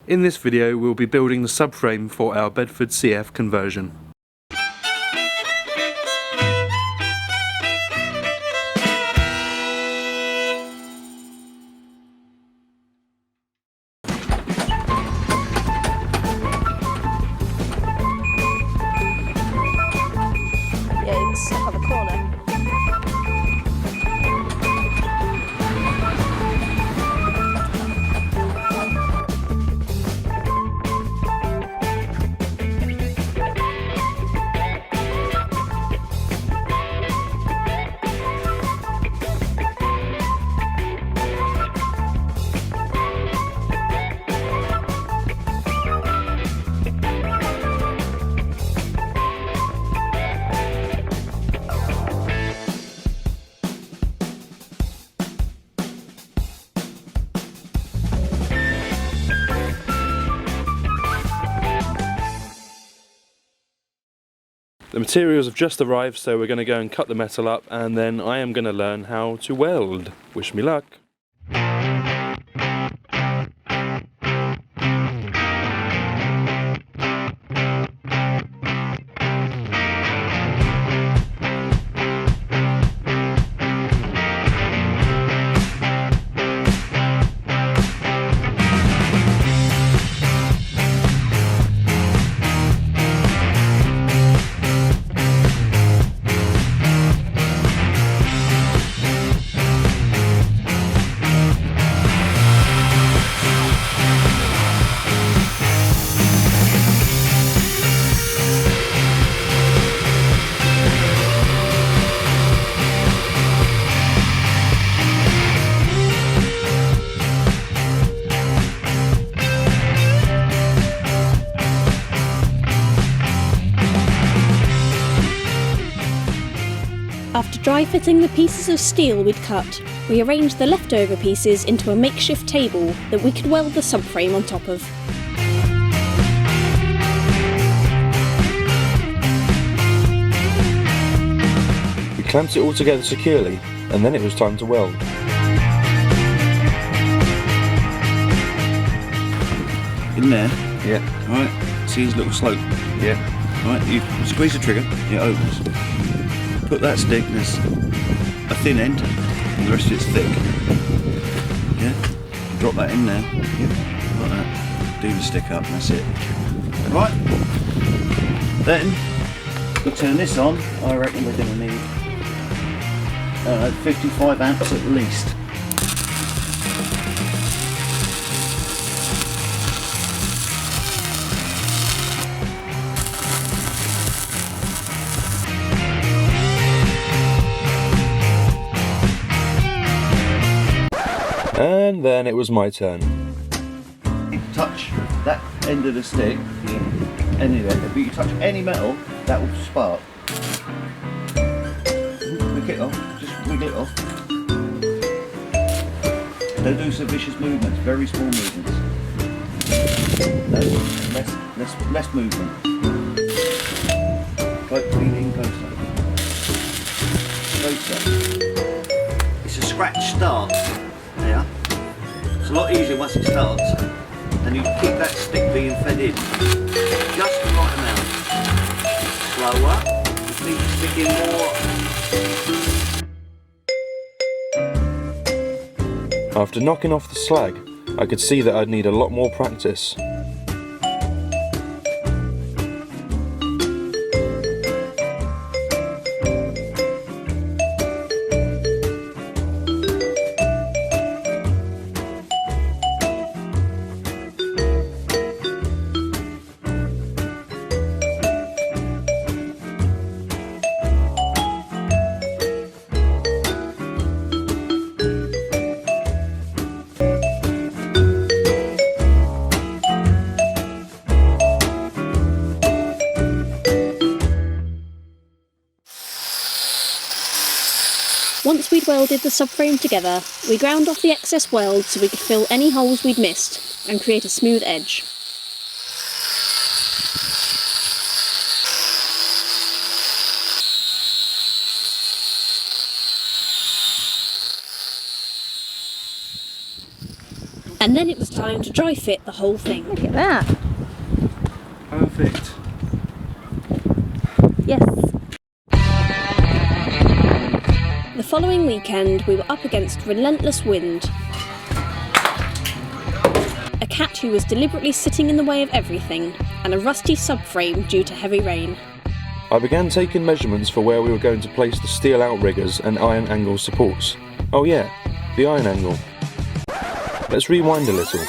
In this video we'll be building the subframe for our Bedford CF conversion. Yeah, it's stuck on the corner. The materials have just arrived, so we're going to go and cut the metal up, and then I am going to learn how to weld. Wish me luck. After dry fitting the pieces of steel we'd cut, we arranged the leftover pieces into a makeshift table that we could weld the subframe on top of. We clamped it all together securely, and then it was time to weld. In there? Yeah. Right, see his little slope? Yeah. Right, you squeeze the trigger, it opens. Put that stick, there's a thin end, and the rest of it's thick. Yeah? Drop that in there, yeah, like that. Do the stick up, and that's it. Right, then we'll turn this on. I reckon we're going to need 55 amps at least. And then it was my turn. You touch that end of the stick, any of it, but you touch any metal, that will spark. Pick it off, just wiggle it off. Don't do some vicious movements, very small movements. No, less movement. Lean in closer. Closer. It's a scratch start. Yeah. It's a lot easier once it starts, and you keep that stick being fed in just the right amount. Slower, keep the stick in more. After knocking off the slag, I could see that I'd need a lot more practice. Once we'd welded the subframe together, we ground off the excess weld so we could fill any holes we'd missed and create a smooth edge. And then it was time to dry fit the whole thing. Look at that. Perfect. Yes. The following weekend, we were up against relentless wind. A cat who was deliberately sitting in the way of everything, and a rusty subframe due to heavy rain. I began taking measurements for where we were going to place the steel outriggers and iron angle supports. Oh yeah, the iron angle. Let's rewind a little.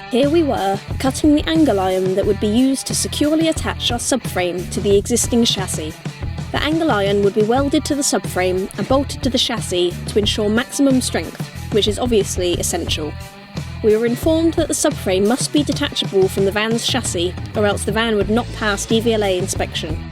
Here we were, cutting the angle iron that would be used to securely attach our subframe to the existing chassis. The angle iron would be welded to the subframe and bolted to the chassis to ensure maximum strength, which is obviously essential. We were informed that the subframe must be detachable from the van's chassis, or else the van would not pass DVLA inspection.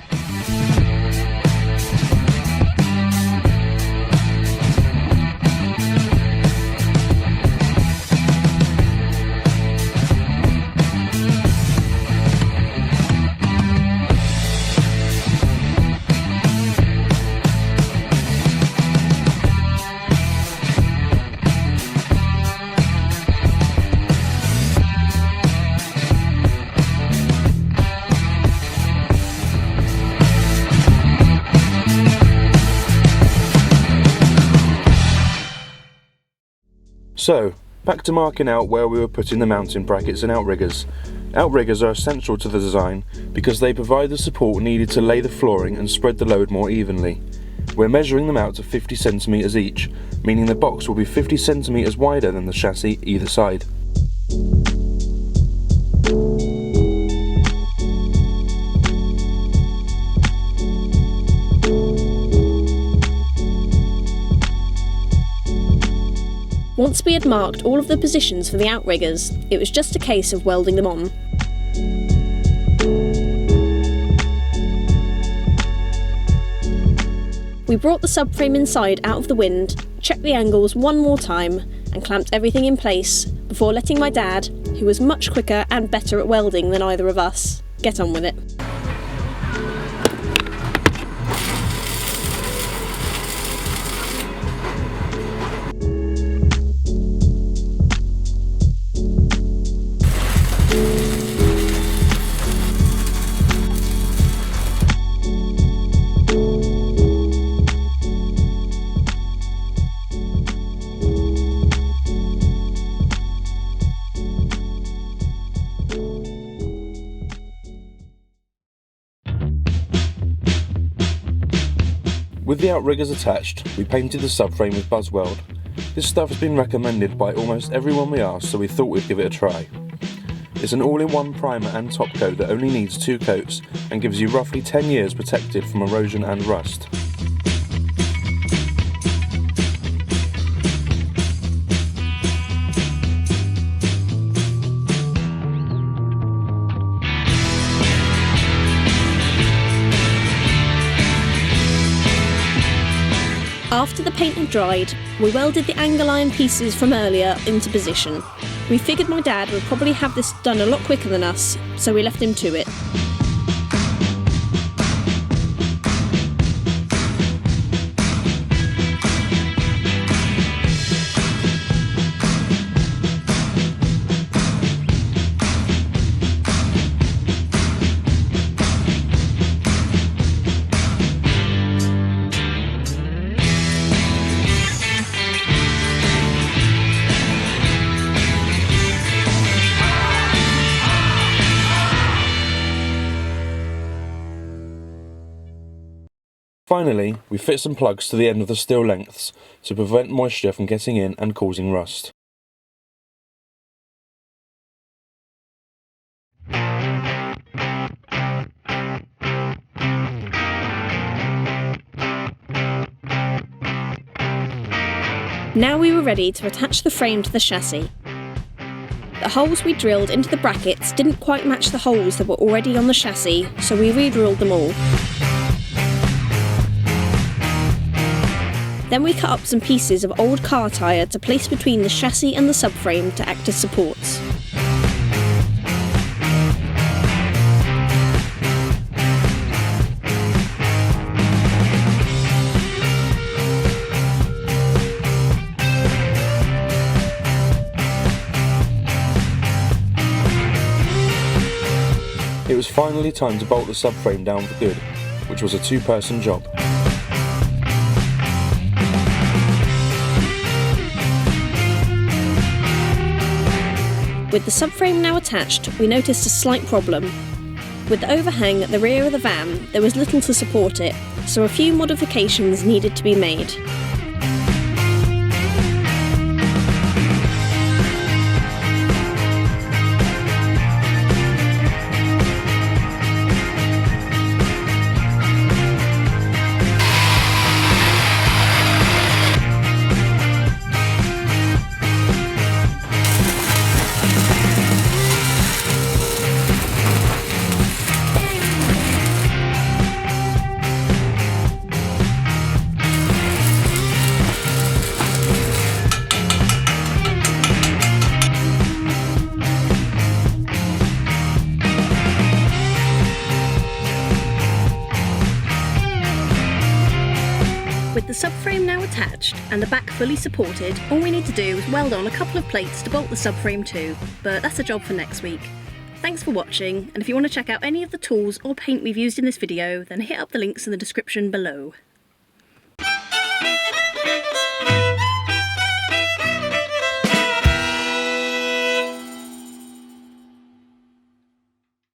So, back to marking out where we were putting the mounting brackets and outriggers. Outriggers are essential to the design because they provide the support needed to lay the flooring and spread the load more evenly. We're measuring them out to 50 cm each, meaning the box will be 50 cm wider than the chassis either side. Once we had marked all of the positions for the outriggers, it was just a case of welding them on. We brought the subframe inside out of the wind, checked the angles one more time, and clamped everything in place before letting my dad, who was much quicker and better at welding than either of us, get on with it. With the outriggers attached, we painted the subframe with Buzzweld. This stuff has been recommended by almost everyone we asked, so we thought we'd give it a try. It's an all-in-one primer and top coat that only needs 2 coats and gives you roughly 10 years protected from erosion and rust. After the paint had dried, we welded the angle iron pieces from earlier into position. We figured my dad would probably have this done a lot quicker than us, so we left him to it. Finally, we fit some plugs to the end of the steel lengths to prevent moisture from getting in and causing rust. Now we were ready to attach the frame to the chassis. The holes we drilled into the brackets didn't quite match the holes that were already on the chassis, so we re-drilled them all. Then we cut up some pieces of old car tyre to place between the chassis and the subframe to act as supports. was finally time to bolt the subframe down for good, which was a 2-person job. With the subframe now attached, we noticed a slight problem. With the overhang at the rear of the van, there was little to support it, so a few modifications needed to be made. With the subframe now attached and the back fully supported, all we need to do is weld on a couple of plates to bolt the subframe to, but that's a job for next week. Thanks for watching, and if you want to check out any of the tools or paint we've used in this video, then hit up the links in the description below.